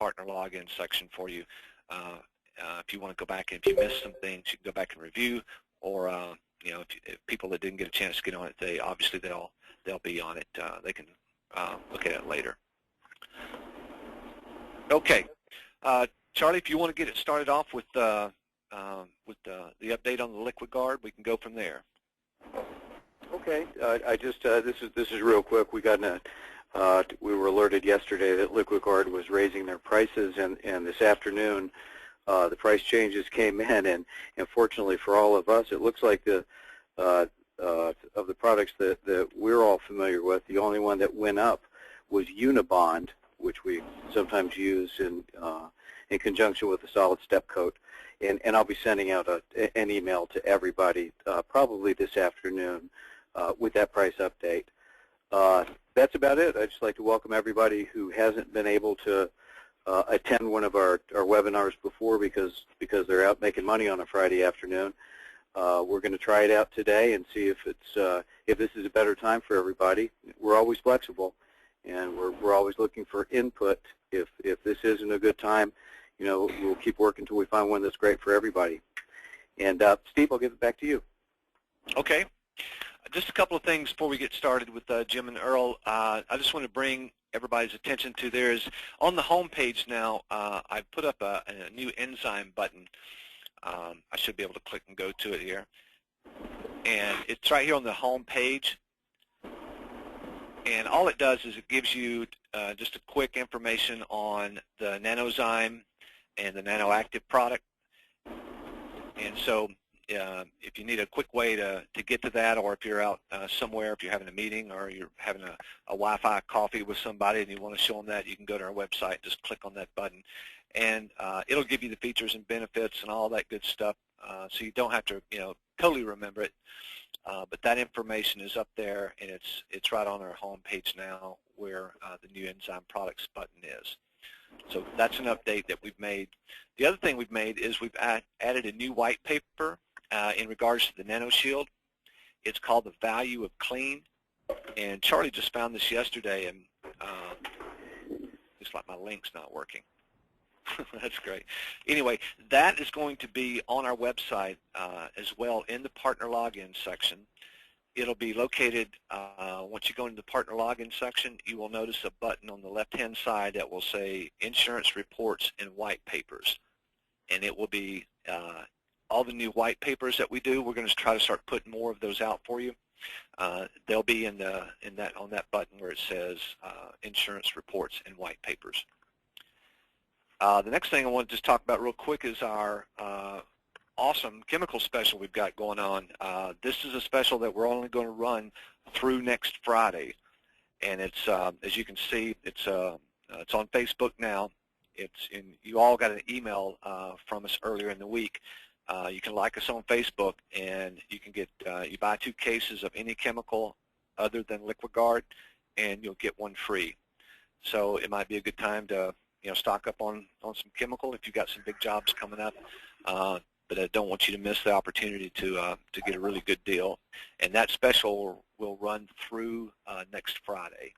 partner login section for you. If you want to go back and if you missed some things, you can go back and review, or if people that didn't get a chance to get on it, they'll be on it. They can look at it later. Okay, Charlie, if you want to get it started off with the update on the Liquid Guard, we can go from there. Okay, I just this is real quick. We were alerted yesterday that Liquid Guard was raising their prices, and this afternoon the price changes came in, and fortunately for all of us, it looks like of the products that we're all familiar with, the only one that went up was Unibond, which we sometimes use in conjunction with the solid step coat, and I'll be sending out an email to everybody probably this afternoon with that price update. That's about it. I'd just like to welcome everybody who hasn't been able to attend one of our webinars before because they're out making money on a Friday afternoon. We're going to try it out today and see if this is a better time for everybody. We're always flexible, and we're always looking for input. If this isn't a good time, we'll keep working until we find one that's great for everybody. And Steve, I'll give it back to you. Okay. Just a couple of things before we get started with Jim and Earl. I just want to bring everybody's attention to there's on the home page now. I put up a new enzyme button. I should be able to click and go to it here, and it's right here on the home page. And all it does is it gives you just a quick information on the Nanozyme and the NanoActive product. And so if you need a quick way to get to that, or if you're out somewhere, if you're having a meeting or you're having a Wi-Fi coffee with somebody and you want to show them that, you can go to our website, just click on that button, and it'll give you the features and benefits and all that good stuff, so you don't have to totally remember it, but that information is up there, and it's right on our home page now where the new enzyme products button is. So that's an update that we've made. The other thing we've made is we've added a new white paper in regards to the Nano Shield. It's called The Value of Clean, and Charlie just found this yesterday, and looks like my link's not working. That's great. Anyway, that is going to be on our website as well in the partner login section. It'll be located, once you go into the partner login section, you will notice a button on the left-hand side that will say Insurance Reports and White Papers. And it will be all the new white papers that we do. We're going to try to start putting more of those out for you. They'll be on that button where it says Insurance Reports and White Papers. The next thing I want to just talk about real quick is our awesome chemical special we've got going on. This is a special that we're only going to run through next Friday, and it's as you can see, it's on Facebook now. You all got an email from us earlier in the week. You can like us on Facebook, and you can get you buy 2 cases of any chemical other than Liquid Guard, and you'll get 1 free. So it might be a good time to stock up on some chemical if you've got some big jobs coming up. But I don't want you to miss the opportunity to get a really good deal. And that special will run through next Friday.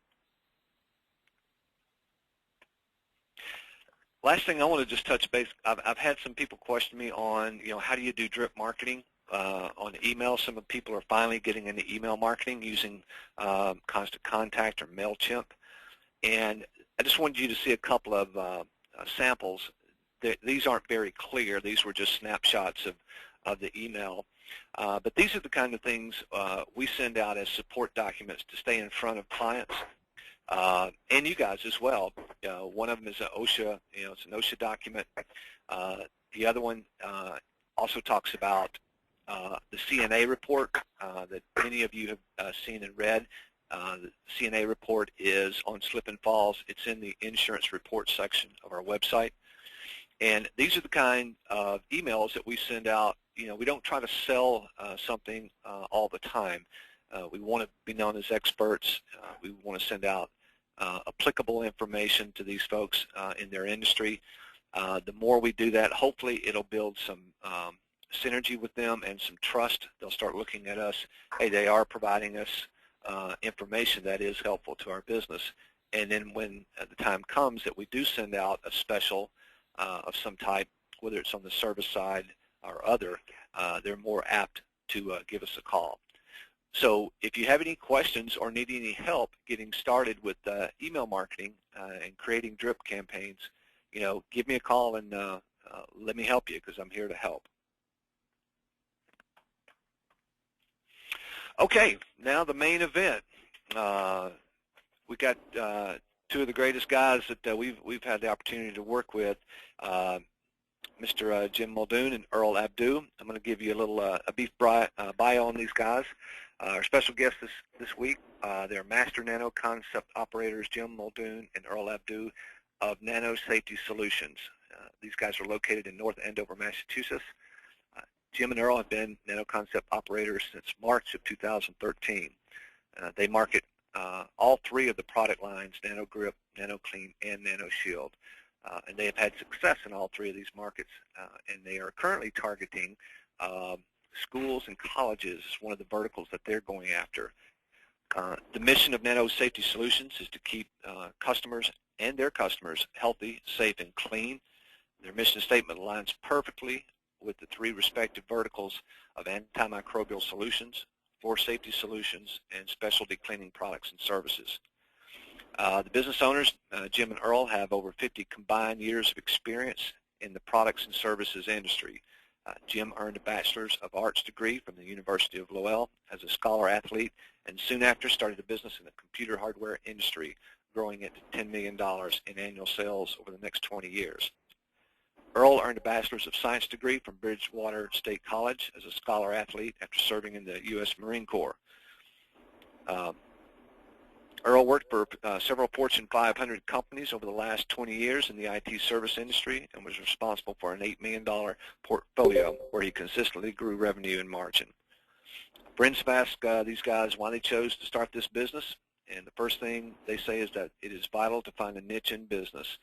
Last thing I want to just touch base, I've had some people question me on, how do you do drip marketing on email? Some of the people are finally getting into email marketing using Constant Contact or MailChimp. And I just wanted you to see a couple of samples. These aren't very clear. These were just snapshots of the email. But these are the kind of things we send out as support documents to stay in front of clients and you guys as well. One of them is an OSHA, it's an OSHA document. The other one also talks about the CNA report that many of you have seen and read. The CNA report is on slip and falls. It's in the insurance report section of our website. And these are the kind of emails that we send out. We don't try to sell something all the time. We want to be known as experts. We want to send out applicable information to these folks in their industry. The more we do that, hopefully it'll build some synergy with them and some trust. They'll start looking at us. Hey, they are providing us information that is helpful to our business, And then when the time comes that we do send out a special of some type, whether it's on the service side or other, they're more apt to give us a call. So if you have any questions or need any help getting started with email marketing and creating drip campaigns, give me a call and let me help you, because I'm here to help. Okay, now the main event. We got two of the greatest guys that we've had the opportunity to work with, Mr. Jim Muldoon and Earl Abdoo. I'm going to give you a little a brief bio on these guys. Our special guests this week, they're Master Nano Concept Operators Jim Muldoon and Earl Abdoo of Nano Safety Solutions. These guys are located in North Andover, Massachusetts. Jim and Earl have been Nano Concept Operators since March of 2013. They market all three of the product lines, Nano Grip, Nano Clean, and Nano Shield. And they have had success in all three of these markets, and they are currently targeting schools and colleges is one of the verticals that they're going after. The mission of Nano Safety Solutions is to keep customers and their customers healthy, safe, and clean. Their mission statement aligns perfectly with the three respective verticals of antimicrobial solutions, floor safety solutions, and specialty cleaning products and services. The business owners, Jim and Earl, have over 50 combined years of experience in the products and services industry. Jim earned a Bachelor's of Arts degree from the University of Lowell as a scholar athlete, and soon after started a business in the computer hardware industry, growing it to $10 million in annual sales over the next 20 years. Earl earned a Bachelor's of Science degree from Bridgewater State College as a scholar athlete after serving in the U.S. Marine Corps. Earl worked for several Fortune 500 companies over the last 20 years in the IT service industry and was responsible for an $8 million portfolio where he consistently grew revenue and margin. Friends have asked these guys why they chose to start this business, and the first thing they say is that it is vital to find a niche in business,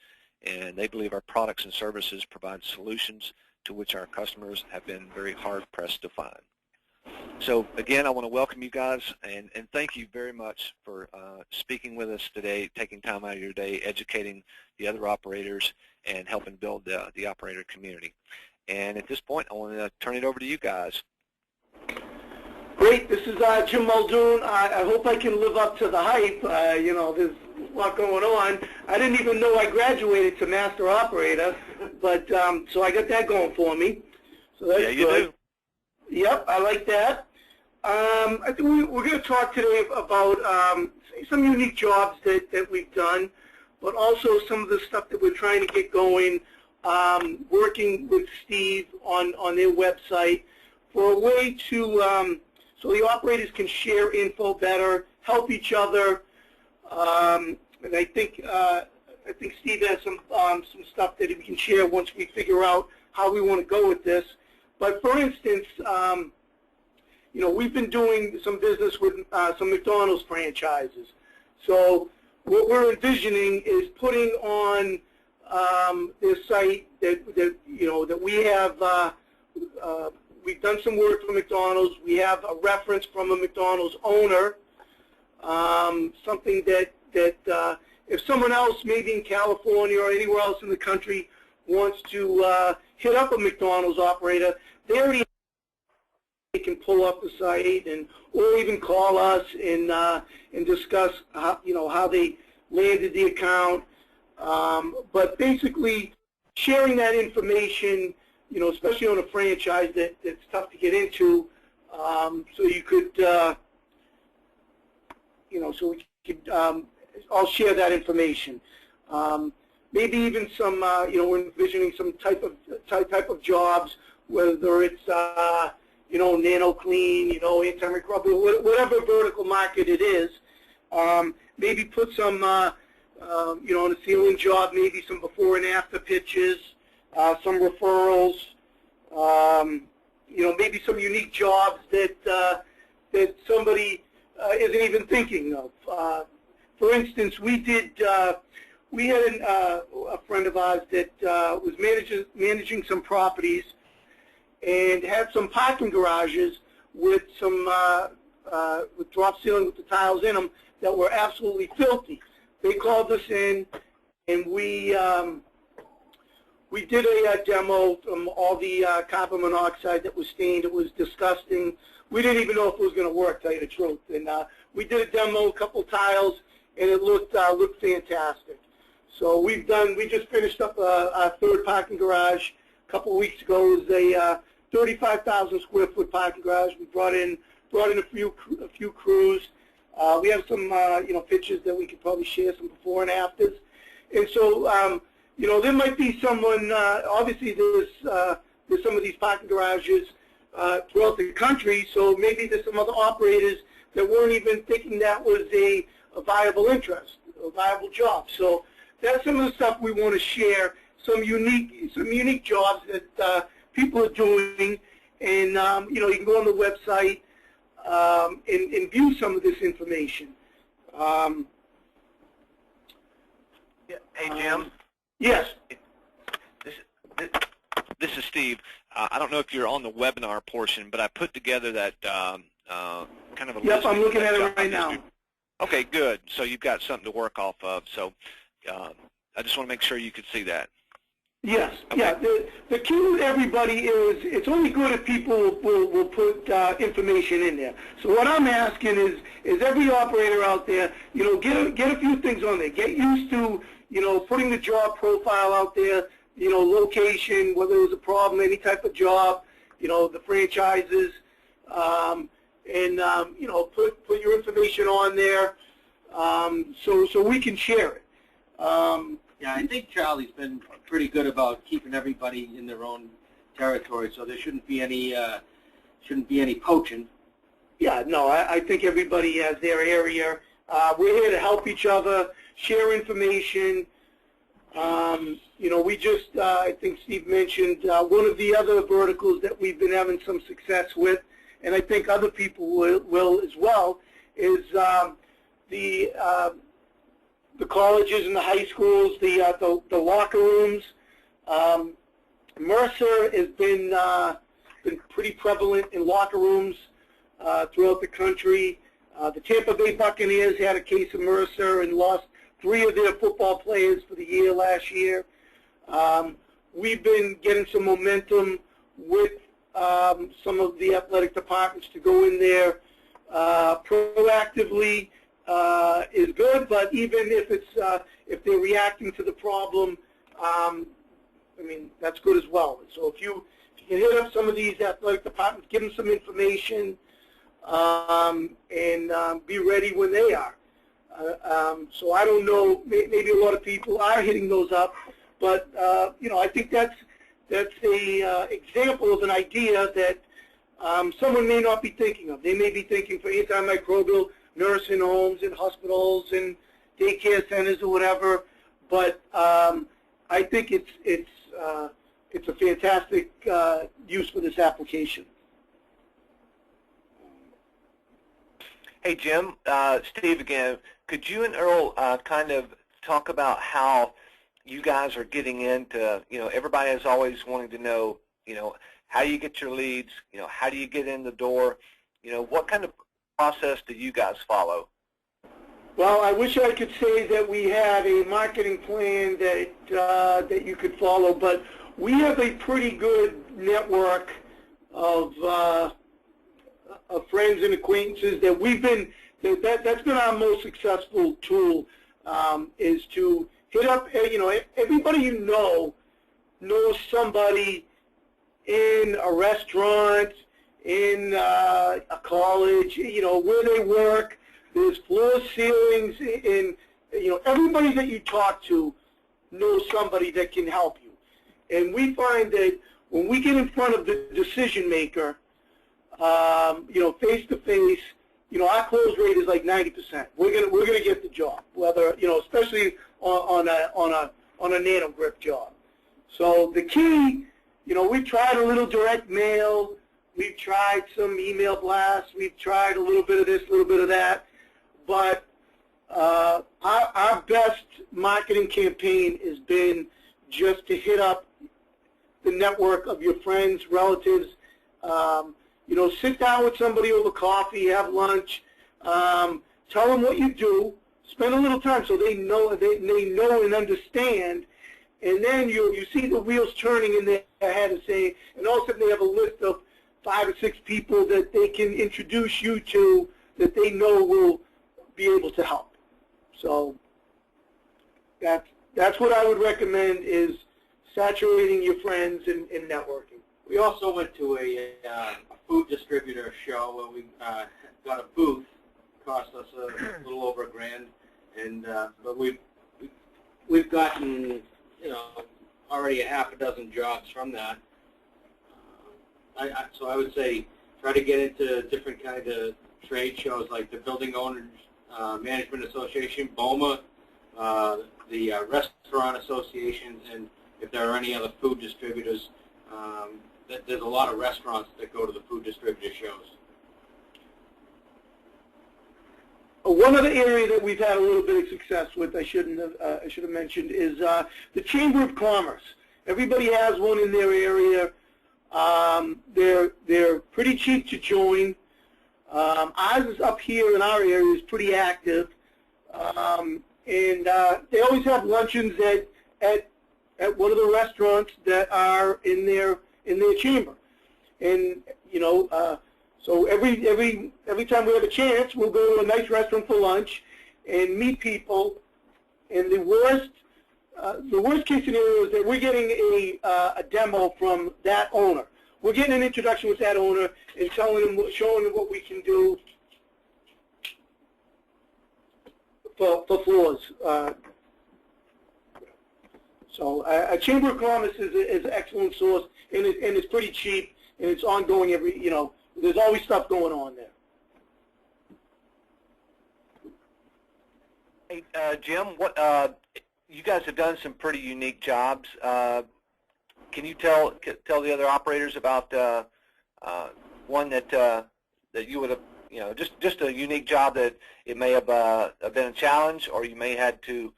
and they believe our products and services provide solutions to which our customers have been very hard-pressed to find. So again, I want to welcome you guys and thank you very much for speaking with us today, taking time out of your day, educating the other operators, and helping build the operator community. And at this point, I want to turn it over to you guys. Great. This is Jim Muldoon. I hope I can live up to the hype. There's a lot going on. I didn't even know I graduated to Master Operator, but so I got that going for me. So that's good. Yeah, you do. Yep, I like that. I think we're going to talk today about some unique jobs that we've done, but also some of the stuff that we're trying to get going, working with Steve on their website for a way to so the operators can share info better, help each other, and I think Steve has some stuff that we can share once we figure out how we want to go with this. But for instance, we've been doing some business with some McDonald's franchises. So what we're envisioning is putting on their site that we have. We've done some work for McDonald's. We have a reference from a McDonald's owner, something that if someone else, maybe in California or anywhere else in the country, wants to hit up a McDonald's operator, they can pull up the site or even call us and discuss how they landed the account. But basically, sharing that information, especially on a franchise that's tough to get into, so you could, so we could all share that information. Maybe even some, we're envisioning some type of jobs, whether it's, Nano Clean, antimicrobial, whatever vertical market it is. Maybe put some, on a ceiling job, maybe some before and after pictures, some referrals, maybe some unique jobs that somebody isn't even thinking of. For instance, we had a friend of ours that was managing some properties and had some parking garages with some with drop ceiling with the tiles in them that were absolutely filthy. they called us in, and we did a demo from all the carbon monoxide that was stained. It was disgusting. We didn't even know if it was going to work, to tell you the truth. And we did a demo, a couple tiles, and it looked fantastic. So we just finished up our third parking garage a couple of weeks ago. It was a 35,000 square foot parking garage. We brought in a few crews. We have some pictures that we could probably share, some before and afters. And so there might be someone. Obviously, there's some of these parking garages throughout the country. So maybe there's some other operators that weren't even thinking that was a viable interest, a viable job. So that's some of the stuff we want to share. Some unique jobs that people are doing, and you can go on the website and view some of this information. Hey, Jim. Yes. This is Steve. I don't know if you're on the webinar portion, but I put together that kind of a list. Yep, I'm looking at it right now. Okay, good. So you've got something to work off of. So I just want to make sure you could see that. Yes. Okay. Yeah. The key with everybody is it's only good if people will put information in there. So what I'm asking is every operator out there, get a few things on there. Get used to putting the job profile out there. Location, whether there's a problem, any type of job, the franchises, and put your information on there, so we can share it. Yeah, I think Charlie's been pretty good about keeping everybody in their own territory, so there shouldn't be any poaching. Yeah, no, I think everybody has their area. We're here to help each other, share information. We just, I think Steve mentioned, one of the other verticals that we've been having some success with, and I think other people will as well, is the colleges and the high schools, the locker rooms. MRSA has been pretty prevalent in locker rooms throughout the country. The Tampa Bay Buccaneers had a case of MRSA and lost 3 of their football players for the year last year. We've been getting some momentum with some of the athletic departments to go in there proactively. Is good, but even if they're reacting to the problem, that's good as well. So if you can hit up some of these athletic departments, give them some information, and be ready when they are. So I don't know, maybe a lot of people are hitting those up, but I think that's a example of an idea that someone may not be thinking of. They may be thinking for antimicrobial nursing homes and hospitals and daycare centers or whatever, but I think it's a fantastic use for this application. Hey, Jim, Steve again. Could you and Earl kind of talk about how you guys are getting into, everybody is always wanting to know, how do you get your leads, how do you get in the door, what kind of process do you guys follow? Well, I wish I could say that we had a marketing plan that you could follow, but we have a pretty good network of friends and acquaintances that we've been. That's been our most successful tool, is to hit up. Everybody knows somebody in a restaurant, in a college, where they work. There's floor ceilings, and everybody that you talk to knows somebody that can help you. And we find that when we get in front of the decision maker, face to face, our close rate is like 90%. We're gonna get the job, whether especially on a Nano grip job. So the key, we've tried a little direct mail, we've tried some email blasts, we've tried a little bit of this, a little bit of that, but our best marketing campaign has been just to hit up the network of your friends, relatives. Sit down with somebody over coffee, have lunch, tell them what you do Spend a little time so they know and understand, and then you see the wheels turning in their head and say, and all of a sudden they have a list of 5 or 6 people that they can introduce you to that they know will be able to help. So that's what I would recommend, is saturating your friends and networking. We also went to a food distributor show where we got a booth. Cost us a little over $1,000, and but we've gotten, you know, already a half a dozen jobs from that. So I would say try to get into different kind of trade shows like the Building Owners Management Association, BOMA, the restaurant associations, and if there are any other food distributors. There's a lot of restaurants that go to the food distributor shows. One other area that we've had a little bit of success with, I should have mentioned, is the Chamber of Commerce. Everybody has one in their area. They're pretty cheap to join. Ours is up here in our area is pretty active, and they always have luncheons at one of the restaurants that are in their chamber, and you know. So every time we have a chance, we'll go to a nice restaurant for lunch and meet people. And the worst case scenario is that we're getting a demo from that owner. We're getting an introduction with that owner and showing them what we can do for floors. So a Chamber of Commerce is an excellent source, and it's pretty cheap, and it's ongoing there's always stuff going on there. Hey, Jim, what you guys have done some pretty unique jobs. Can you tell the other operators about one that you would have, just a unique job that it may have been a challenge, or you may had to,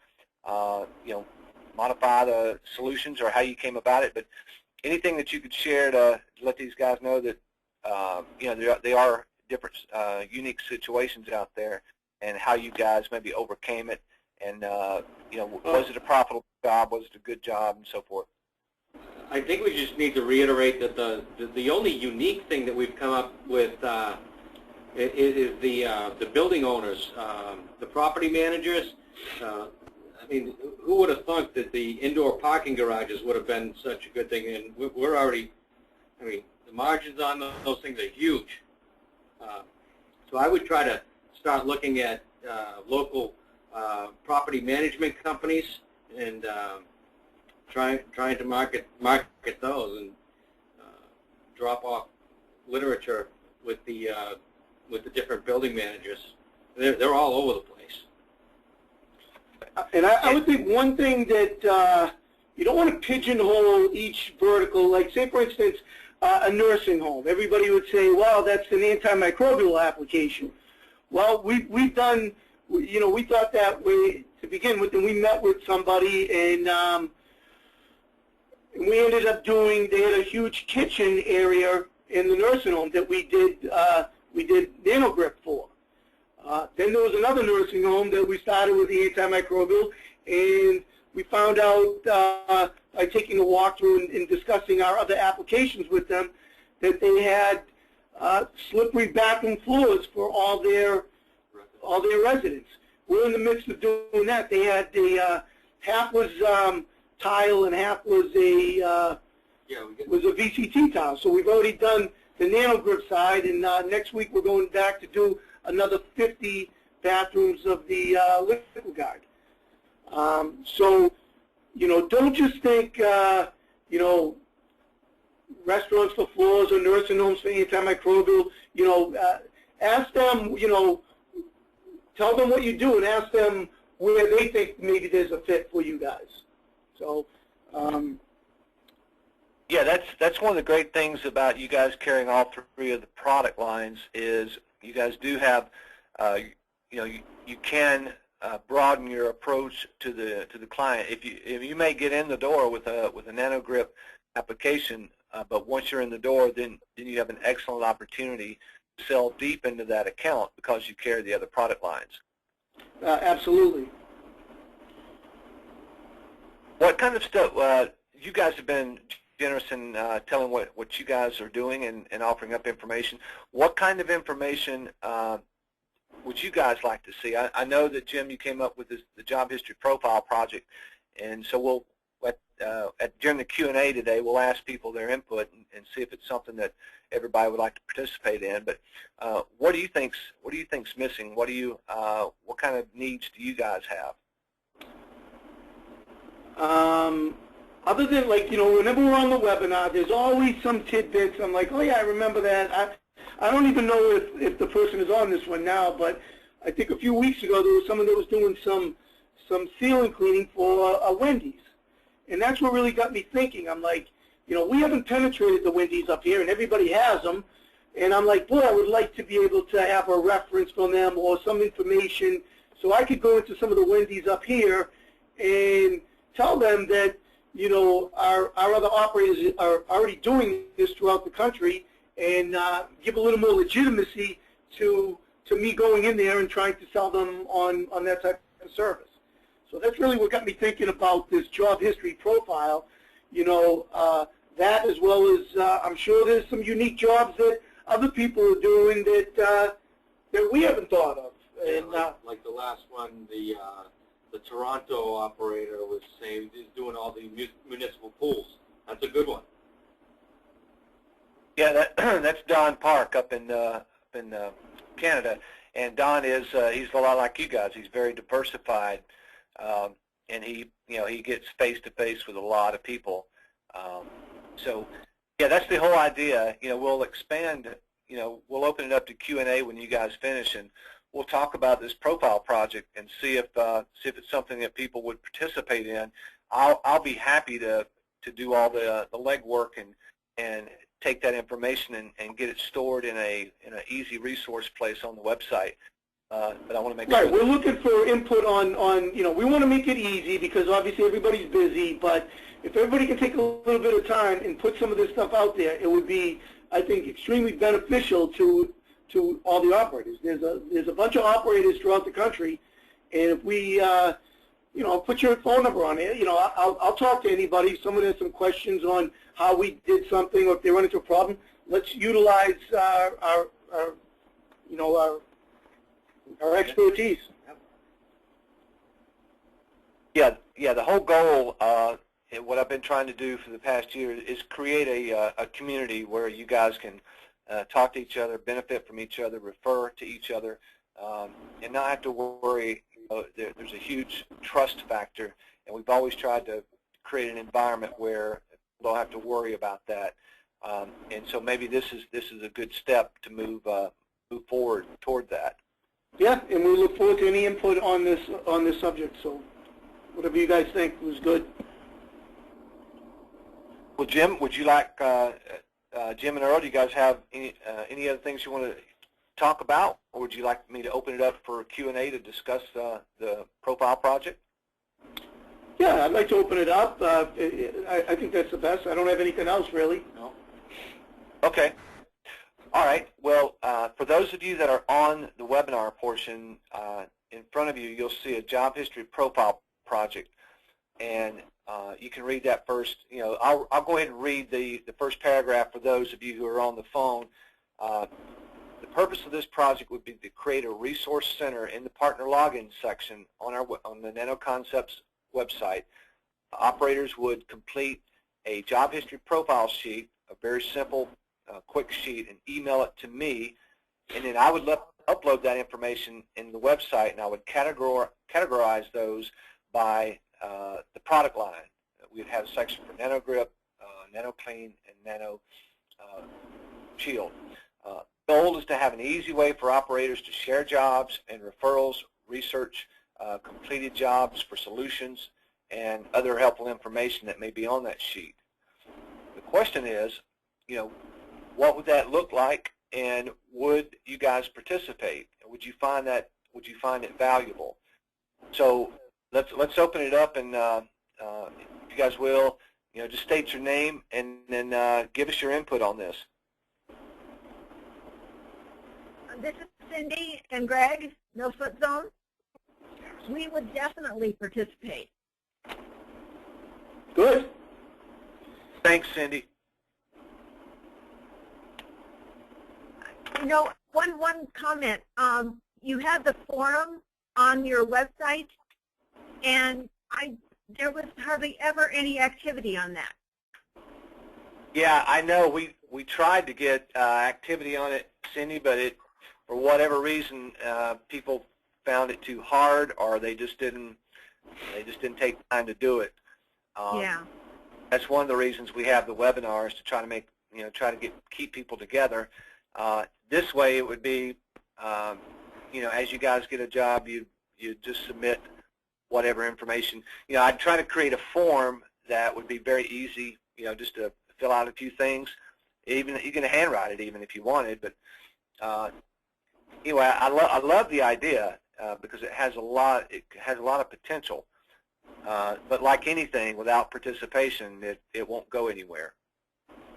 modify the solutions or how you came about it? But anything that you could share to let these guys know that they are different, unique situations out there, and how you guys maybe overcame it, and was it a profitable job, was it a good job, and so forth? I think we just need to reiterate that the only unique thing that we've come up with is the building owners, the property managers. I mean, who would have thought that the indoor parking garages would have been such a good thing? And we're already, I mean, the margins on those things are huge. So I would try to start looking at local property management companies and trying to market those, and drop off literature with the different building managers. They're all over the place. And I would think one thing that you don't want to pigeonhole each vertical. Like, say, for instance, a nursing home. Everybody would say, well, that's an antimicrobial application. Well, we've done, we thought that way to begin with, and we met with somebody, and we ended up doing, they had a huge kitchen area in the nursing home that we did Nano Grip for. Then there was another nursing home that we started with the antimicrobial, and we found out by taking a walkthrough and discussing our other applications with them that they had slippery bathroom floors for all their residents. We're in the midst of doing that. They had half was tile and half was a VCT tile. So we've already done the Nano Grip side, and next week we're going back to do another 50 bathrooms of the Liquid Guard. So, don't just think, restaurants for floors or nursing homes for antimicrobial. Ask them, tell them what you do, and ask them where they think maybe there's a fit for you guys. So, yeah, that's one of the great things about you guys carrying all 3 of the product lines is you guys do have, you can broaden your approach to the client. If you may get in the door with a Nano Grip application, but once you're in the door, then you have an excellent opportunity to sell deep into that account because you carry the other product lines. Absolutely. What kind of stuff, you guys have been generous in telling what you guys are doing and offering up information. What kind of information would you guys like to see? I know that, Jim, you came up with the Job History Profile Project, and so we'll, during the Q&A today, we'll ask people their input and see if it's something that everybody would like to participate in. But what do you think's missing? What kind of needs do you guys have? Other than, like, whenever we're on the webinar, there's always some tidbits. I'm like, oh yeah, I remember that. I don't even know if the person is on this one now, but I think a few weeks ago there was someone that was doing some ceiling cleaning for a Wendy's. And that's what really got me thinking. I'm like, we haven't penetrated the Wendy's up here, and everybody has them. And I'm like, boy, I would like to be able to have a reference from them or some information so I could go into some of the Wendy's up here and tell them that, our other operators are already doing this throughout the country, and give a little more legitimacy to me going in there and trying to sell them on that type of service. So that's really what got me thinking about this job history profile. That, as well as I'm sure there's some unique jobs that other people are doing that we haven't thought of. And like the last one, the Toronto operator was saying he's doing all the municipal pools. That's a good one. Yeah, that's Don Park up in Canada, and Don is he's a lot like you guys. He's very diversified, and he gets face to face with a lot of people. So yeah, that's the whole idea. We'll expand. We'll open it up to Q&A when you guys finish, and we'll talk about this profile project and see if it's something that people would participate in. I'll be happy to do all the legwork and take that information and get it stored in an easy resource place on the website. But I want to make sure. Right, we're looking for input on we want to make it easy because obviously everybody's busy, but if everybody can take a little bit of time and put some of this stuff out there, it would be, I think, extremely beneficial to all the operators. There's a bunch of operators throughout the country, and if we put your phone number on it, I'll talk to anybody. If someone has some questions on how we did something, or if they run into a problem, let's utilize our expertise. Yeah. The whole goal, what I've been trying to do for the past year, is create a community where you guys can talk to each other, benefit from each other, refer to each other, and not have to worry. There's a huge trust factor, and we've always tried to create an environment where people don't have to worry about that. And so maybe this is a good step to move forward toward that. Yeah, and we look forward to any input on this subject. So whatever you guys think was good. Well, Jim, would you like Jim and Earl? Do you guys have any other things you want to talk about, or would you like me to open it up for Q&A to discuss the profile project? Yeah, I'd like to open it up. I think that's the best. I don't have anything else really. No. Okay. All right. Well, for those of you that are on the webinar portion, in front of you, you'll see a job history profile project, and you can read that first. I'll go ahead and read the first paragraph for those of you who are on the phone. The purpose of this project would be to create a resource center in the partner login section on the Nano Concepts website. Operators would complete a job history profile sheet, a very simple, quick sheet, and email it to me, and then I would upload that information in the website, and I would categorize those by the product line. We'd have a section for Nano Grip, Nano Clean, and Nano Shield. The goal is to have an easy way for operators to share jobs and referrals, research completed jobs for solutions, and other helpful information that may be on that sheet. The question is, what would that look like, and would you guys participate? Would you find it valuable? So let's open it up, and if you guys will, just state your name and then give us your input on this. This is Cindy and Greg, No Foot Zone. we would definitely participate. Good. Thanks, Cindy. You know, one comment. You have the forum on your website, and there was hardly ever any activity on that. Yeah, I know. We tried to get activity on it, Cindy, but for whatever reason, people found it too hard, or they just didn't take time to do it. Yeah. That's one of the reasons we have the webinars, to try to keep people together. This way, it would be, as you guys get a job, you just submit whatever information. I'd try to create a form that would be very easy, just to fill out a few things. Even you can handwrite it, even if you wanted. But anyway, I love the idea because it has a lot of potential. But like anything, without participation, it won't go anywhere.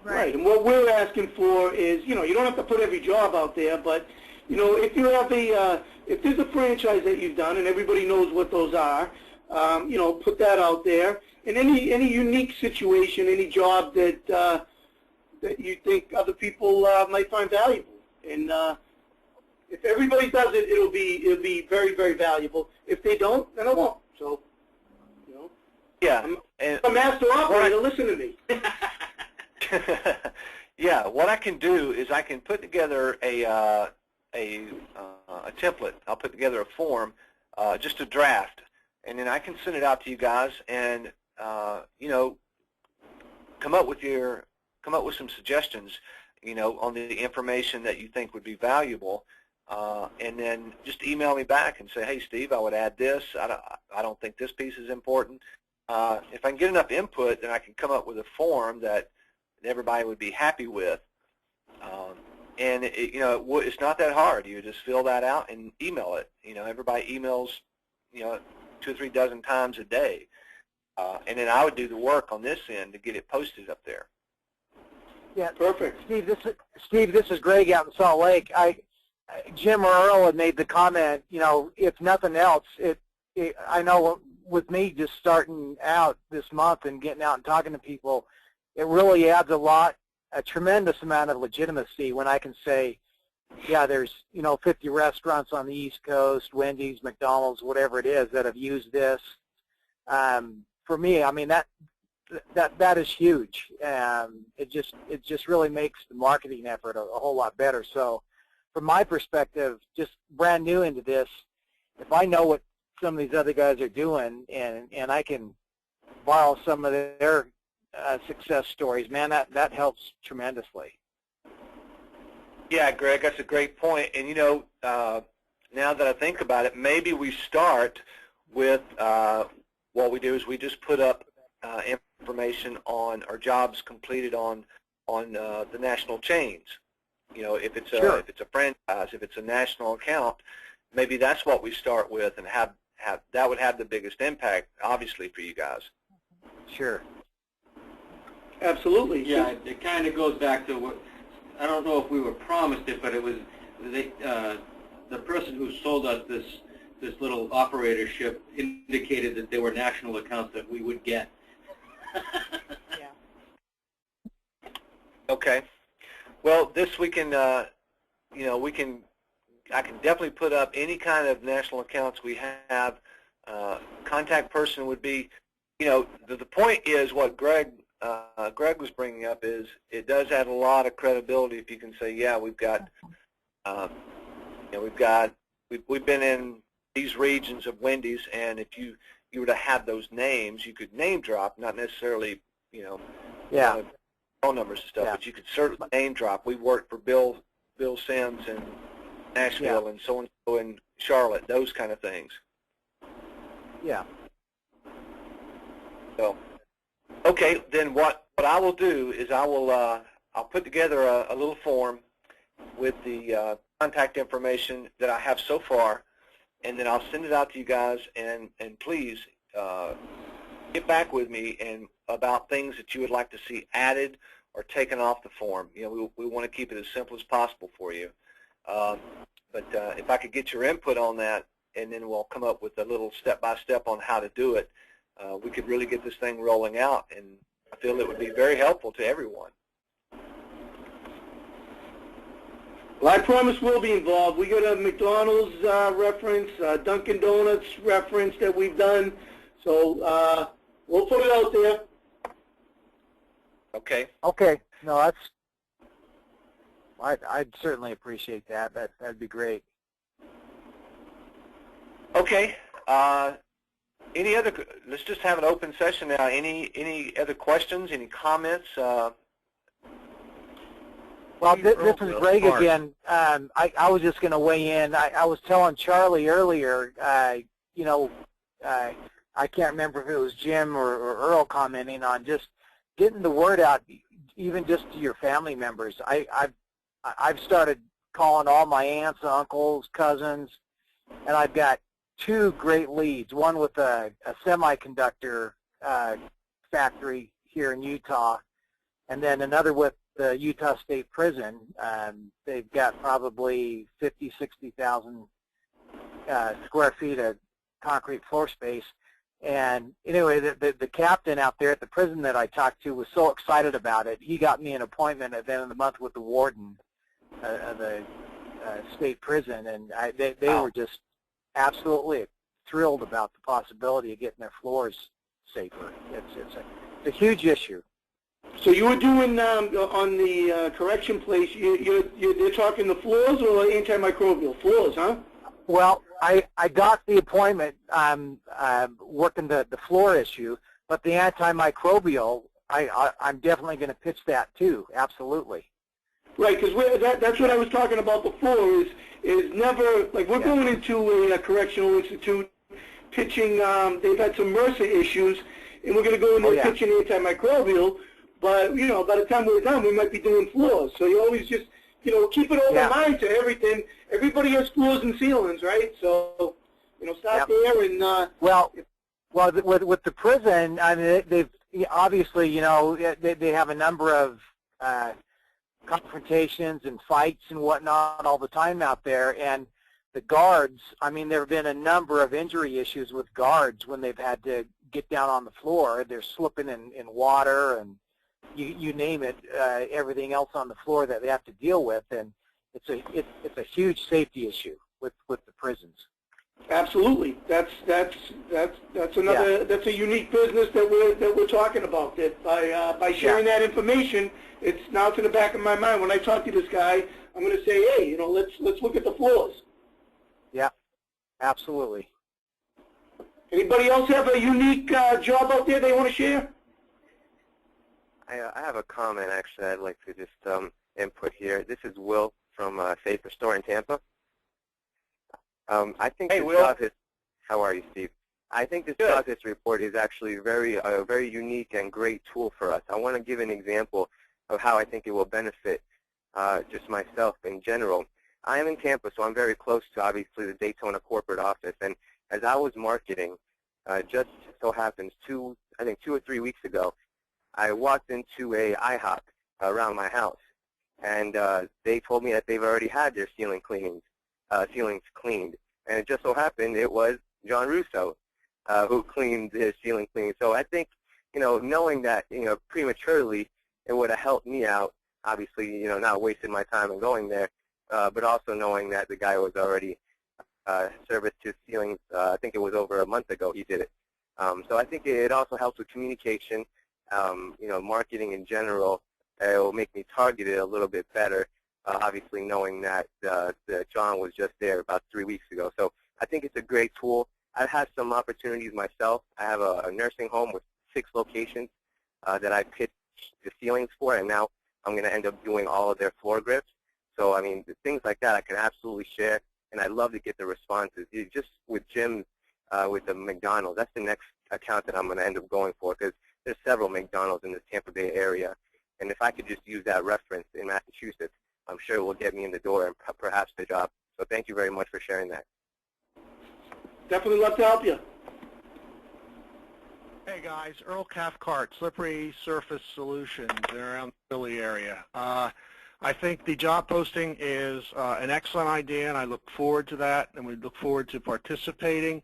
Right. And what we're asking for is, you don't have to put every job out there, but if you have if there's a franchise that you've done and everybody knows what those are, put that out there. And any unique situation, any job that you think other people might find valuable. And if everybody does it, it'll be very, very valuable. If they don't, then it won't. So, Yeah. I'm a master operator. Listen to me. Yeah. What I can do is I can put together a template. I'll put together a form, just a draft, and then I can send it out to you guys, and come up with some suggestions, on the information that you think would be valuable, and then just email me back and say, hey, Steve, I would add this. I don't think this piece is important. If I can get enough input, then I can come up with a form that everybody would be happy with. And it's not that hard. You just fill that out and email it. Everybody emails, 2 or 3 dozen times a day. And then I would do the work on this end to get it posted up there. Yeah, Perfect. Steve, this is Greg out in Salt Lake. Jim or Earl had made the comment. If nothing else, I know with me just starting out this month and getting out and talking to people, it really adds a tremendous amount of legitimacy when I can say, yeah, there's 50 restaurants on the East Coast, Wendy's, McDonald's, whatever it is, that have used this. For me, I mean that is huge. It just really makes the marketing effort a whole lot better. So, from my perspective, just brand new into this, if I know what some of these other guys are doing and I can borrow some of their success stories, man, that helps tremendously. Yeah, Greg, that's a great point. And now that I think about it, maybe we start with what we do is we just put up information on our jobs completed on the national chains. If it's a franchise, if it's a national account, maybe that's what we start with, and have that would have the biggest impact, obviously, for you guys. Sure. Absolutely. Yeah, it kind of goes back to what, I don't know if we were promised it, but it was the person who sold us this little operatorship indicated that there were national accounts that we would get. Yeah. Okay. Well, this we can, I can definitely put up any kind of national accounts we have. Contact person would be, the point is what Greg was bringing up is it does add a lot of credibility if you can say, yeah, we've been in these regions of Wendy's, and if you were to have those names, you could name drop, not necessarily, Yeah. phone numbers and stuff, Yeah. but you could certainly name drop. We worked for Bill Sims in Nashville and so-and-so in Charlotte, those kind of things. Yeah. So, okay, then what I will do is I'll put together a little form with the contact information that I have so far, and then I'll send it out to you guys, and please get back with me and about things that you would like to see added or taken off the form. We want to keep it as simple as possible for you. But if I could get your input on that and then we'll come up with a little step-by-step on how to do it. We could really get this thing rolling out, and I feel it would be very helpful to everyone. Well, I promise we'll be involved. We got a McDonald's reference, Dunkin' Donuts reference that we've done, so we'll put it out there. Okay. Okay. No, I'd certainly appreciate that. That'd be great. Okay. Any other? Let's just have an open session now. Any other questions? Any comments? Well, this is Greg again. I was just going to weigh in. I was telling Charlie earlier, you know, I can't remember if it was Jim or Earl commenting on just getting the word out, even just to your family members. I've started calling all my aunts, uncles, cousins, and I've got 2 great leads, one with a semiconductor factory here in Utah, and then another with the Utah State Prison. They've got probably 50, 60,000 square feet of concrete floor space. And anyway, the captain out there at the prison that I talked to was so excited about it. He got me an appointment at the end of the month with the warden of the state prison, and they were just absolutely thrilled about the possibility of getting their floors safer. It's a huge issue. So you were doing on the correction place, you're talking the floors or antimicrobial? Floors, huh? Well, I got the appointment working the floor issue, but the antimicrobial, I'm definitely going to pitch that too, absolutely. Right, because that's what I was talking about before, is never, like we're going into a correctional institute pitching, they've had some MRSA issues, and we're going to go in there pitching antimicrobial, but, you know, by the time we're done, we might be doing floors. So you always just, you know, keep it open mind to everything. Everybody has floors and ceilings, right? So, you know, start there and... Well, with the prison, I mean, they've obviously, you know, they have a number of confrontations and fights and whatnot all the time out there, and the guards, I mean, there have been a number of injury issues with guards when they've had to get down on the floor. They're slipping in water and you name it, everything else on the floor that they have to deal with, and it's a huge safety issue with the prisons. Absolutely, that's another that's a unique business that we're talking about. That by sharing that information, it's now to the back of my mind. When I talk to this guy, I'm going to say, hey, you know, let's look at the floors. Yeah, absolutely. Anybody else have a unique job out there they want to share? I have a comment, actually, I'd like to just input here. This is Will from Safe Restore in Tampa. I think how are you, Steve? I think this process report is actually a very unique and great tool for us. I want to give an example of how I think it will benefit just myself in general. I am in Tampa, so I'm very close to, obviously, the Daytona corporate office. And as I was marketing, just so happens, I think 2 or 3 weeks ago, I walked into a IHOP around my house, and they told me that they've already had their ceilings cleaned. And it just so happened it was John Russo who cleaned his ceiling clean. So I think, you know, knowing that, you know, prematurely, it would have helped me out, obviously, you know, not wasting my time and going there, but also knowing that the guy was already serviced his ceilings, I think it was over a month ago he did it. So I think it also helps with communication, you know, marketing in general. It will make me target it a little bit better, obviously knowing that John was just there about 3 weeks ago. So I think it's a great tool. I've had some opportunities myself. I have a nursing home with 6 locations that I pitched the ceilings for, and now I'm going to end up doing all of their floor grips. So, I mean, things like that I can absolutely share, and I'd love to get the responses. Just with Jim, with the McDonald's, that's the next account that I'm going to end up going for, because there's several McDonald's in the Tampa Bay area. And if I could just use that reference in Massachusetts, I'm sure it will get me in the door and perhaps the job. So thank you very much for sharing that. Definitely love to help you. Hey guys, Earl Cathcart, Slippery Surface Solutions, around the Philly area. I think the job posting is an excellent idea, and I look forward to that, and we look forward to participating.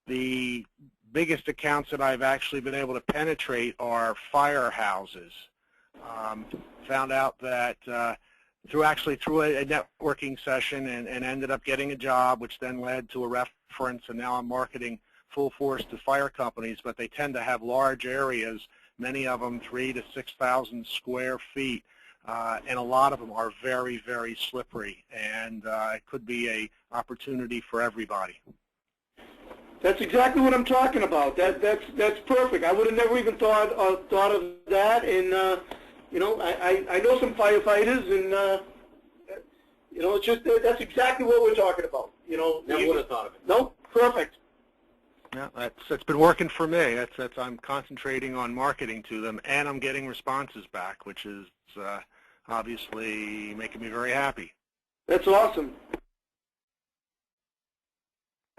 The biggest accounts that I've actually been able to penetrate are firehouses. Found out that through a networking session and ended up getting a job, which then led to a reference, and now I'm marketing full force to fire companies, but they tend to have large areas, many of them 3,000 to 6,000 square feet, and a lot of them are very, very slippery, and it could be an opportunity for everybody. That's exactly what I'm talking about. That's perfect. I would have never even thought of that, and you know, I know some firefighters, and you know, it's just that's exactly what we're talking about. You know, Never would have thought of it. No, perfect. Yeah, that's been working for me. That's I'm concentrating on marketing to them, and I'm getting responses back, which is obviously making me very happy. That's awesome.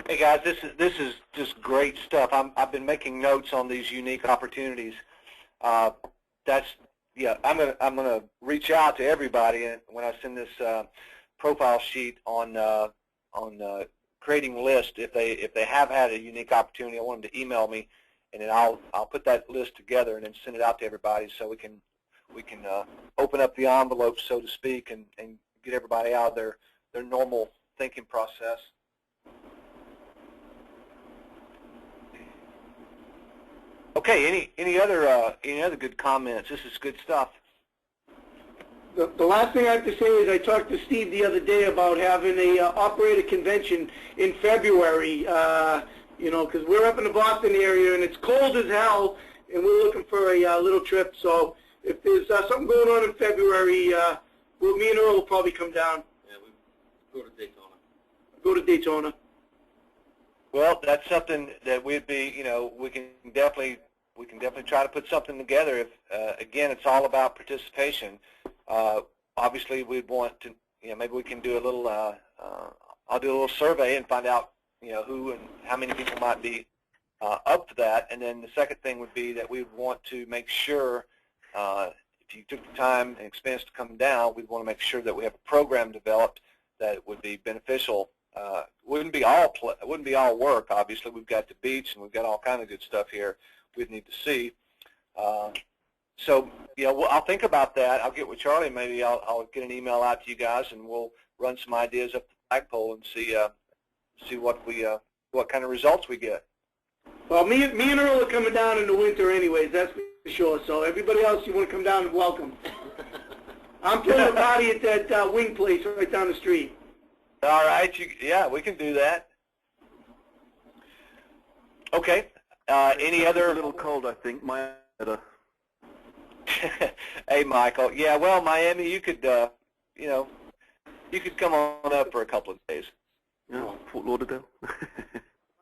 Hey guys, this is just great stuff. I've been making notes on these unique opportunities. I'm gonna reach out to everybody when I send this profile sheet on creating a list. If they have had a unique opportunity, I want them to email me, and then I'll put that list together and then send it out to everybody so we can open up the envelope, so to speak, and get everybody out of their normal thinking process. Okay, any other good comments? This is good stuff. The last thing I have to say is I talked to Steve the other day about having a operator convention in February, you know, because we're up in the Boston area and it's cold as hell, and we're looking for a little trip. So if there's something going on in February, me and Earl will probably come down. Yeah, we go to Daytona. Go to Daytona. Well, that's something that we'd be, you know, we can definitely try to put something together. If again, it's all about participation. Obviously, we'd want to, you know, maybe we can do a little. I'll do a little survey and find out, you know, who and how many people might be up for that. And then the second thing would be that we would want to make sure, if you took the time and expense to come down, we'd want to make sure that we have a program developed that would be beneficial. Wouldn't be all work. Obviously, we've got the beach and we've got all kind of good stuff here we'd need to see. So, you know, I'll think about that. I'll get with Charlie. Maybe I'll get an email out to you guys, and we'll run some ideas up the flagpole and see what kind of results we get. Well, me and Earl are coming down in the winter anyways, that's for sure. So everybody else, you want to come down, welcome. I'm throwing a party at that wing place right down the street. All right. Yeah, we can do that. Okay. Any other? A little cold, I think. Hey, Michael. Yeah. Well, Miami, you could, you know, you could come on up for a couple of days. Yeah, Fort Lauderdale.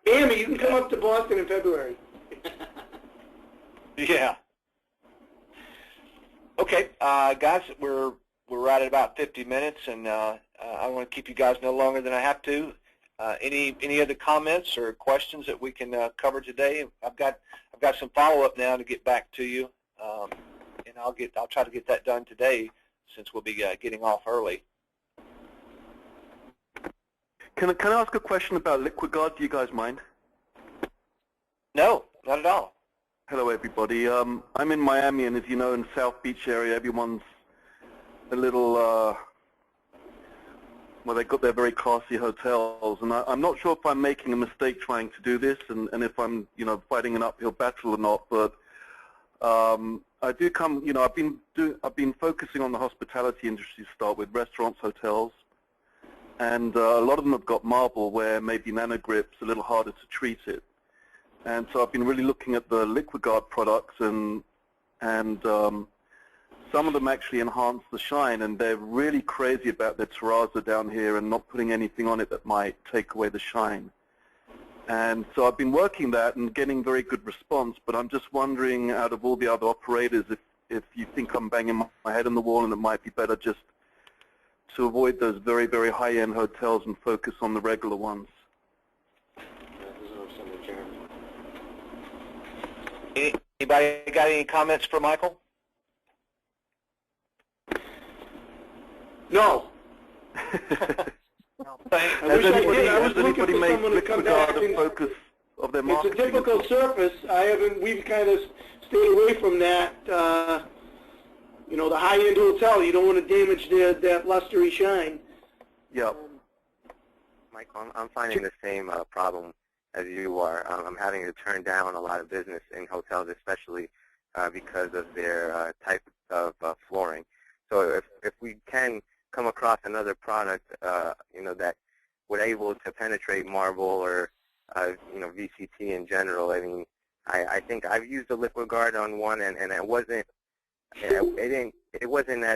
Miami, you can come up to Boston in February. Yeah. Okay, guys, we're right at about 50 minutes, and I don't want to keep you guys no longer than I have to. Any other comments or questions that we can cover today? I've got some follow-up now to get back to you, and I'll try to get that done today since we'll be getting off early. Can I ask a question about Liquid Guard? Do you guys mind? No, not at all. Hello, everybody. I'm in Miami, and as you know, in South Beach area, everyone's a little, well, they've got their very classy hotels, and I'm not sure if I'm making a mistake trying to do this, and if I'm, you know, fighting an uphill battle or not, but I do come, you know, I've been focusing on the hospitality industry to start with, restaurants, hotels, and a lot of them have got marble where maybe Nano Grip's a little harder to treat it. And so I've been really looking at the Liquid Guard products, and some of them actually enhance the shine, and they're really crazy about their terrazzo down here and not putting anything on it that might take away the shine. And so I've been working that and getting very good response, but I'm just wondering, out of all the other operators, if you think I'm banging my head on the wall and it might be better just to avoid those very, very high-end hotels and focus on the regular ones. Anybody got any comments for Michael? No. Has anybody made Liquigard a focus of their marketing? It's a difficult surface. We've kind of stayed away from that. You know, the high-end hotel, you don't want to damage that lustery shine. Yep. Michael, I'm finding the same problem as you are. I'm having to turn down a lot of business in hotels, especially because of their type of flooring. So if we can come across another product, you know, that would able to penetrate marble or you know, VCT in general. I mean, I think I've used a Liquigard on one, and it wasn't as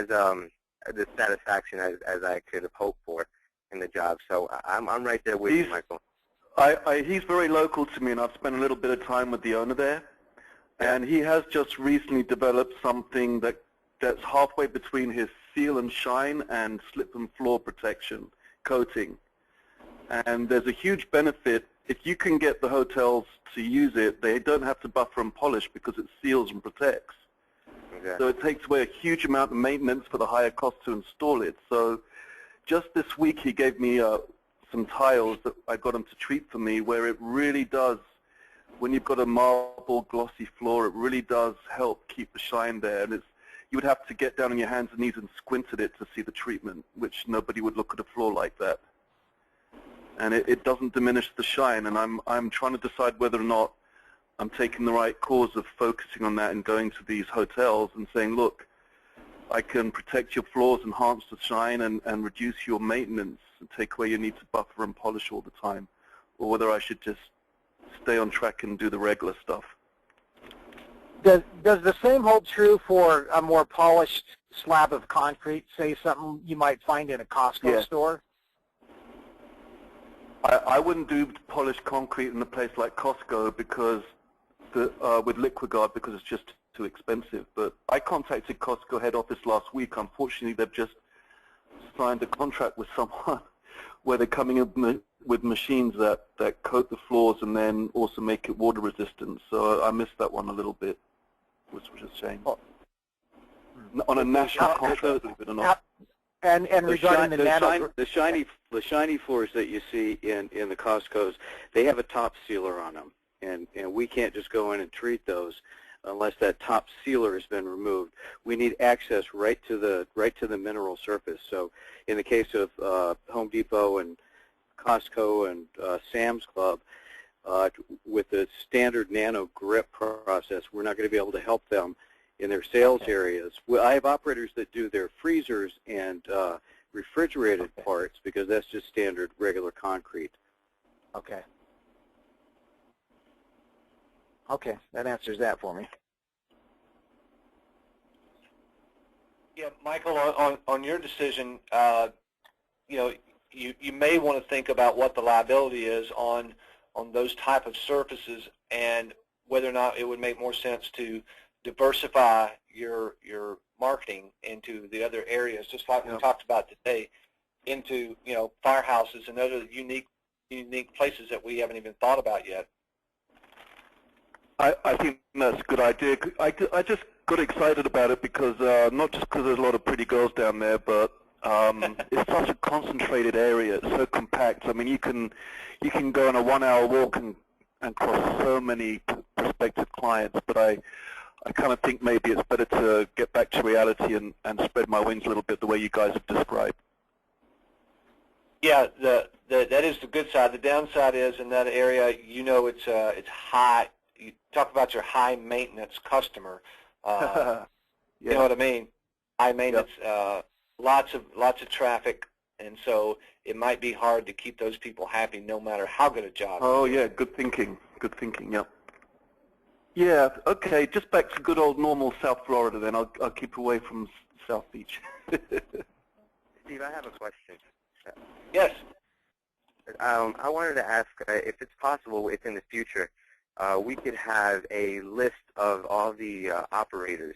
the satisfaction as I could have hoped for in the job. So I'm right there with you, Michael. He's very local to me, and I've spent a little bit of time with the owner there, and he has just recently developed something that's halfway between his seal and shine and slip and floor protection coating. And there's a huge benefit. If you can get the hotels to use it, they don't have to buffer and polish because it seals and protects. Exactly. So it takes away a huge amount of maintenance for the higher cost to install it. So just this week he gave me some tiles that I got him to treat for me, where it really does, when you've got a marble glossy floor, it really does help keep the shine there. And you would have to get down on your hands and knees and squint at it to see the treatment, which nobody would look at a floor like that. And it doesn't diminish the shine, and I'm trying to decide whether or not I'm taking the right course of focusing on that and going to these hotels and saying, look, I can protect your floors, enhance the shine, and reduce your maintenance and take away your need to buffer and polish all the time, or whether I should just stay on track and do the regular stuff. Does the same hold true for a more polished slab of concrete, say something you might find in a Costco store? I wouldn't do polished concrete in a place like Costco because with Liquigard, because it's just too expensive. But I contacted Costco head office last week. Unfortunately, they've just signed a contract with someone where they're coming in with machines that coat the floors and then also make it water resistant. So I missed that one a little bit, which was a shame. On a national contract, believe it or not. And regarding the shiny floors that you see in the Costco's, they have a top sealer on them, and we can't just go in and treat those unless that top sealer has been removed. We need access right to the mineral surface. So in the case of Home Depot and Costco and Sam's Club, with the standard Nano grip process, we're not going to be able to help them in their sales areas. I have operators that do their freezers and refrigerated parts because that's just standard regular concrete. Okay. Okay, that answers that for me. Yeah, Michael, on your decision, you know, you may want to think about what the liability is on those type of surfaces and whether or not it would make more sense to diversify your marketing into the other areas, just like we talked about today, into, you know, firehouses and other unique places that we haven't even thought about yet. I think that's a good idea. I just got excited about it because not just because there's a lot of pretty girls down there, but it's such a concentrated area. It's so compact. I mean, you can go on a 1-hour walk and cross so many prospective clients. But I kind of think maybe it's better to get back to reality and spread my wings a little bit the way you guys have described. Yeah, that is the good side. The downside is in that area, you know, it's high. You talk about your high maintenance customer. Yeah. You know what I mean? High maintenance, lots of traffic, and so it might be hard to keep those people happy no matter how good a job. Oh yeah, good thinking. Good thinking. Yep. Yeah. Okay. Just back to good old normal South Florida. Then I'll keep away from South Beach. Steve, I have a question. Yes. I wanted to ask if it's possible, if in the future we could have a list of all the operators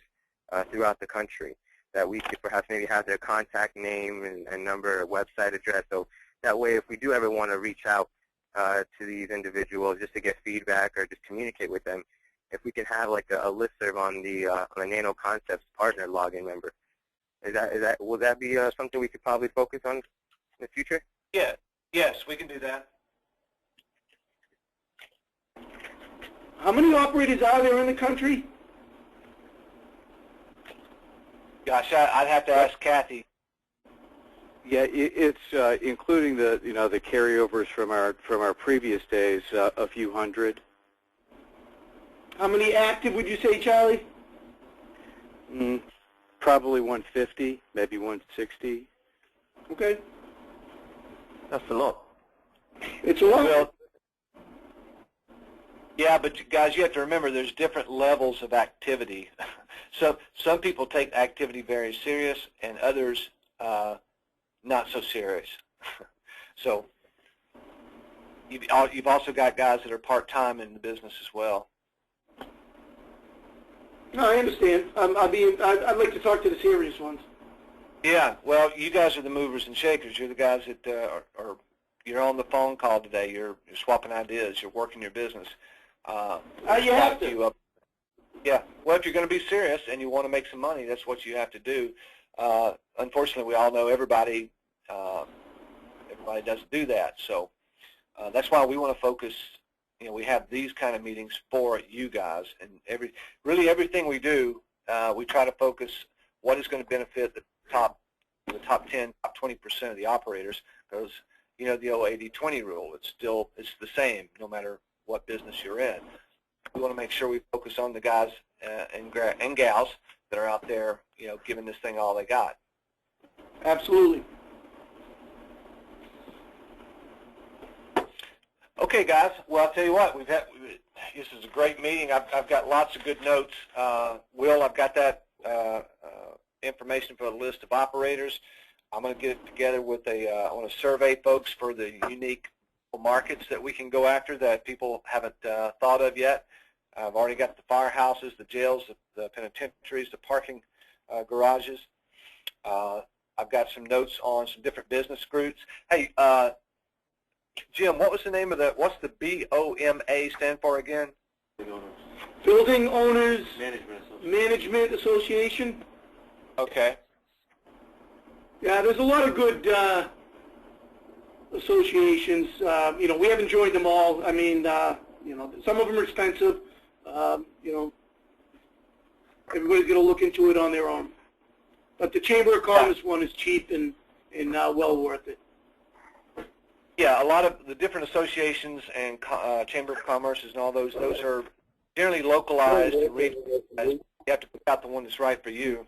throughout the country, that we could perhaps maybe have their contact name and number, website address, so that way if we do ever want to reach out to these individuals just to get feedback or just communicate with them, if we could have like a listserv on the Nano Concepts partner login member. Will that be something we could probably focus on in the future? Yeah. Yes, we can do that. How many operators are there in the country? Gosh, I'd have to ask Kathy. Yeah, it's including the the carryovers from our previous days, a few hundred. How many active would you say, Charlie? Probably 150, maybe 160. Okay. That's a lot. It's a lot. Well, yeah, but guys, you have to remember there's different levels of activity. So some people take activity very serious, and others not so serious. So you've also got guys that are part-time in the business as well. No, I understand. I'd like to talk to the serious ones. Yeah, well, you guys are the movers and shakers. You're the guys that you're on the phone call today. You're swapping ideas. You're working your business. You have to. Yeah. Well, if you're going to be serious and you want to make some money, that's what you have to do. Unfortunately, we all know everybody doesn't do that. So that's why we want to focus. We have these kind of meetings for you guys, and really everything we do, we try to focus what is going to benefit the top 10, top 20% of the operators, because the old 80-20 rule. It's the same no matter what business you're in. We want to make sure we focus on the guys and gals that are out there, giving this thing all they got. Absolutely. Okay, guys. Well, I'll tell you what. This is a great meeting. I've got lots of good notes. Will, I've got that information for the list of operators. I'm going to get it together with I want to survey folks for the unique markets that we can go after that people haven't thought of yet. I've already got the firehouses, the jails, the penitentiaries, the parking garages. I've got some notes on some different business groups. Hey, Jim, what's the BOMA stand for again? Building Owners Management Association. Okay. Yeah, there's a lot of good associations. We haven't joined them all. I mean, some of them are expensive. Everybody's going to look into it on their own. But the Chamber of Commerce one is cheap and well worth it. Yeah, a lot of the different associations and Chamber of Commerce and all those are generally localized and regionalized. You have to pick out the one that's right for you.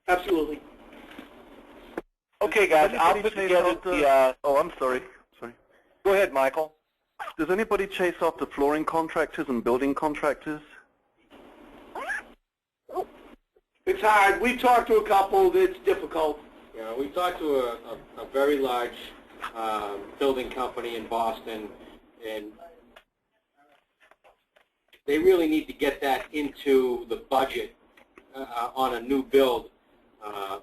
Absolutely. Okay, guys, I'll put together the... oh, I'm sorry. Go ahead, Michael. Does anybody chase after flooring contractors and building contractors? It's hard. We've talked to a couple. It's difficult. Yeah, we talked to a very large building company in Boston, and they really need to get that into the budget on a new build,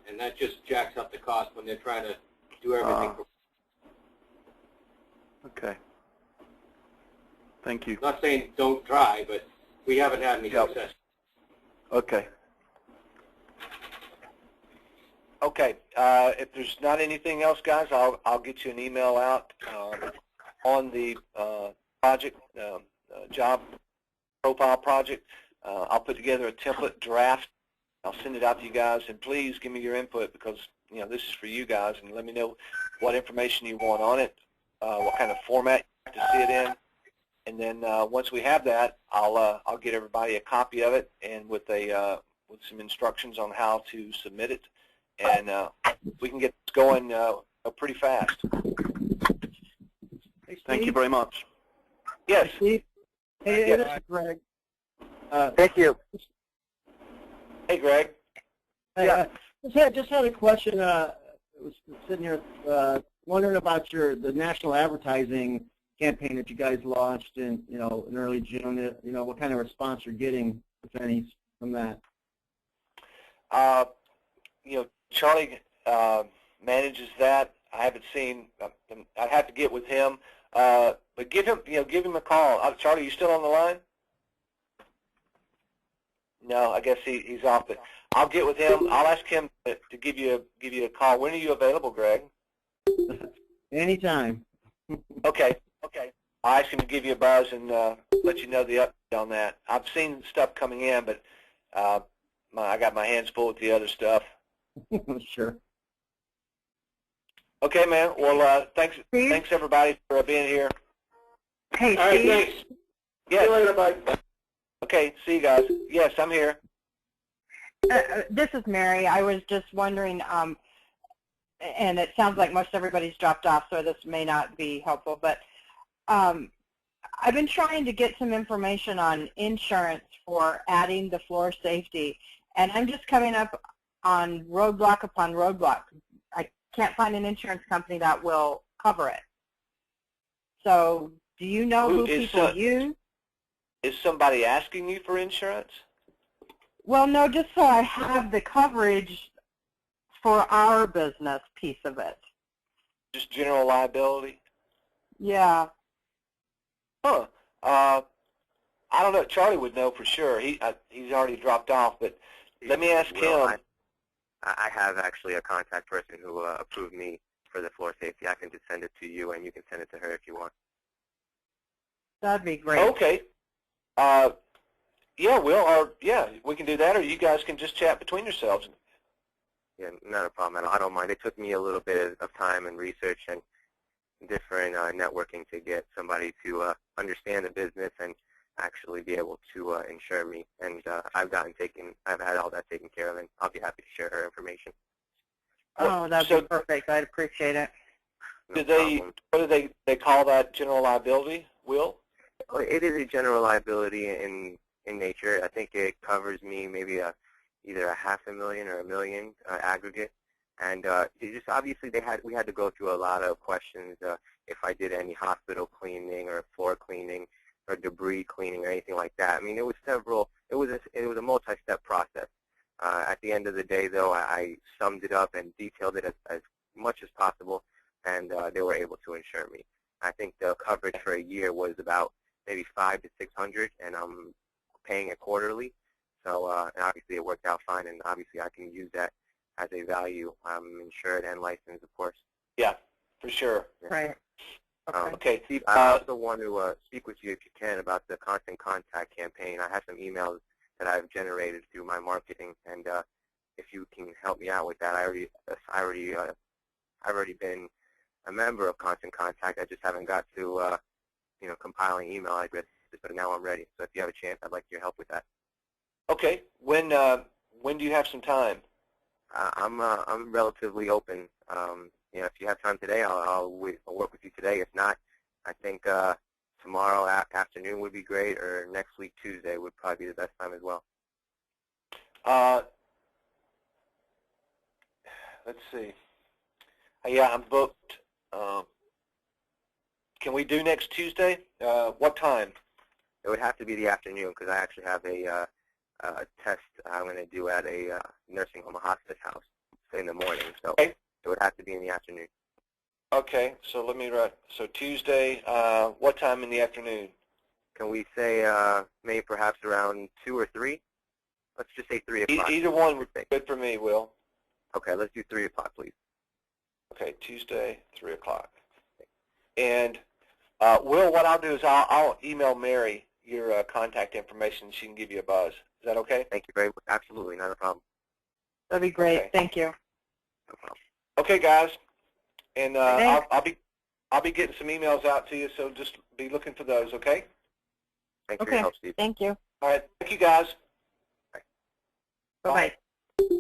and that just jacks up the cost when they're trying to do everything. Okay. Thank you. Not saying don't try, but we haven't had any success. Okay. Okay. If there's not anything else, guys, I'll get you an email out on the project, job profile project. I'll put together a template draft. I'll send it out to you guys, and please give me your input because this is for you guys, and let me know what information you want on it, what kind of format you have to see it in, and then once we have that, I'll get everybody a copy of it and with some instructions on how to submit it. And we can get this going pretty fast. Thank you very much. Yes. Steve? Hey, yes. This is Greg. Thank you. Hey, Greg. Yeah. Just had a question. I was sitting here wondering about the national advertising campaign that you guys launched in early June. What kind of response you're getting, if any, from that? Charlie manages that. I haven't seen. I'd have to get with him, but give him a call. Charlie, you still on the line? No, I guess he's off. But I'll get with him. I'll ask him to give you a call. When are you available, Greg? Anytime. Okay. I'll ask him to give you a buzz and let you know the update on that. I've seen stuff coming in, but I got my hands full with the other stuff. Sure. Okay, man. Well, thanks everybody for being here. Hey, All right, Steve. thanks. Yes. See you later, bye. Okay, see you guys. Yes, I'm here. This is Mary. I was just wondering, and it sounds like most everybody's dropped off, so this may not be helpful, but I've been trying to get some information on insurance for adding the floor safety, and I'm just coming up on roadblock upon roadblock. I can't find an insurance company that will cover it. So do you know who people use? Is somebody asking you for insurance? Well, no, just so I have the coverage for our business piece of it. Just general liability? Yeah. Huh. I don't know. Charlie would know for sure. He's already dropped off, but let me ask him. I have actually a contact person who approved me for the floor safety. I can just send it to you, and you can send it to her if you want. That'd be great. Okay. Yeah, we can do that, or you guys can just chat between yourselves. Yeah, not a problem. I don't mind. It took me a little bit of time and research and different networking to get somebody to understand the business and actually be able to insure me. And I've had all that taken care of, and I'll be happy to share her information. Oh, that'd be perfect. I'd appreciate it. What do they call that? General liability, Will? It is a general liability in nature. I think it covers me maybe either $500,000 or $1 million aggregate. And it just obviously we had to go through a lot of questions if I did any hospital cleaning or floor cleaning or debris cleaning or anything like that. I mean, it was a multi-step process. At the end of the day, though, I summed it up and detailed it as much as possible, and they were able to insure me. I think the coverage for a year was about maybe $500 to $600, and I'm paying it quarterly. So and obviously it worked out fine, and obviously I can use that as a value. I'm insured and licensed, of course. Yeah, for sure. Yeah. Right. Okay. Steve, I also want to speak with you, if you can, about the Constant Contact campaign. I have some emails that I've generated through my marketing, and if you can help me out with that, I've already been a member of Constant Contact. I just haven't got to compiling email addresses, but now I'm ready. So if you have a chance, I'd like your help with that. Okay. When do you have some time? I'm relatively open. If you have time today, I'll work with you today. If not, I think tomorrow afternoon would be great, or next week Tuesday would probably be the best time as well. Let's see. Yeah, I'm booked. Can we do next Tuesday? What time? It would have to be the afternoon because I actually have a test I'm going to do at a nursing home, a hospice house, in the morning. So okay. It would have to be in the afternoon. Okay, so let me write. So Tuesday, what time in the afternoon? Can we say maybe perhaps around 2 or 3? Let's just say 3 o'clock. Either one would be good for me, Will. Okay, let's do 3 o'clock, please. Okay, Tuesday, 3 o'clock. And Will, what I'll do is I'll email Mary your contact information. She can give you a buzz. Is that okay? Thank you very much. Absolutely, not a problem. That'd be great. Okay. Thank you. No problem. Okay, guys. And I'll be getting some emails out to you, so just be looking for those. Okay? Thanks for your help, Steve. Thank you. All right. Thank you, guys. Bye. Bye-bye.